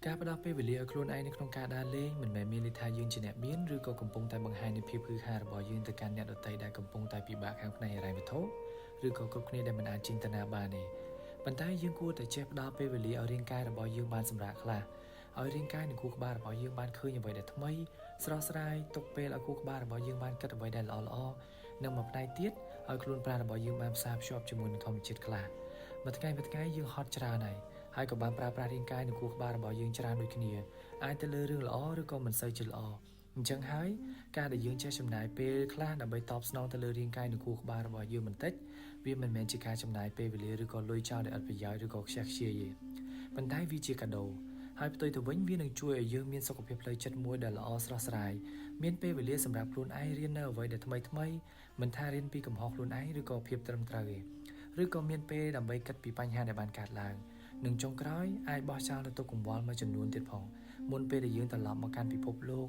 ការផ្ដល់ពេលវេលាឲ្យខ្លួនឯងនៅក្នុងការដើរលេងមិនមែនមានន័យថាយើងជាអ្នកមានឬក៏កំពុងតែបង្ហាញនូវភាពហ៊ឺហារបស់យើងទៅកាន់អ្នកដទៃដែលកំពុងតែពិបាកខាងផ្នែកហិរញ្ញវត្ថុឬក៏គ្រប់គ្នាដែលមិនអាចចិញ្ចឹមបានទេប៉ុន្តែយើងគួរតែចេះផ្ដល់ពេលវេលាឲ្យរាងកាយរបស់យើងបានសម្រាកខ្លះឲ្យរាងកាយនិងខួរក្បាលរបស់យើងបានឃើញអ្វីដែលថ្មីស្រស់ស្រាយទុកពេលឲ្យខួរក្បាលរបស់យើងបានគិតអ្វីដែលល្អៗនិងមួយផ្នែកទៀតឲ្យខ្លួនប្រាណរបស់យើងបានផ្សារភ្ជាប់ជាមួយនឹងធម្មជាតិខ្លះមួយថ្ងៃយើងហត់ច្រើនហើយក៏បានប្រើប្រាស់រាងកាយនិងខួរក្បាលរបស់យើងច្រើនដូចគ្នាអាចទៅលើរឿងល្អឬក៏មិនសូវជាល្អអញ្ចឹងហើយការដែលយើងចេះចំណាយពេលខ្លះដើម្បីតបស្នងទៅលើរាងកាយនិងខួរក្បាលរបស់យើងបន្តិចវាមិនមែនជាការចំណាយពេលវេលាឬក៏លុយចោលដោយឥតប្រយោជន៍ឬក៏ខ្ជះខ្ជាយទេប៉ុន្តែវាជាកាដូហើយផ្ទុយទៅវិញវានឹងជួយឲ្យយើងមានសុខភាពផ្លូវចិត្តមួយដែលល្អស្រស់ស្រាយមានពេលវេលាសម្រាប់ខ្លួនឯងរៀននៅអ្វីដែលថ្មីមិនថារៀនពីកំហុសខ្លួនឯងឬក៏ភាពត្រឹមត្រូវទេឬក៏មានពេលដើម្បីគិតពីបញ្ហាដែលបានកើតឡើងនិងចុងក្រោយអាចបោះចោលនៅទុកកង្វល់មួយចំនួនទៀតផងមុនពេលដែលយើងត្រឡប់មកកាន់ពិភពលោក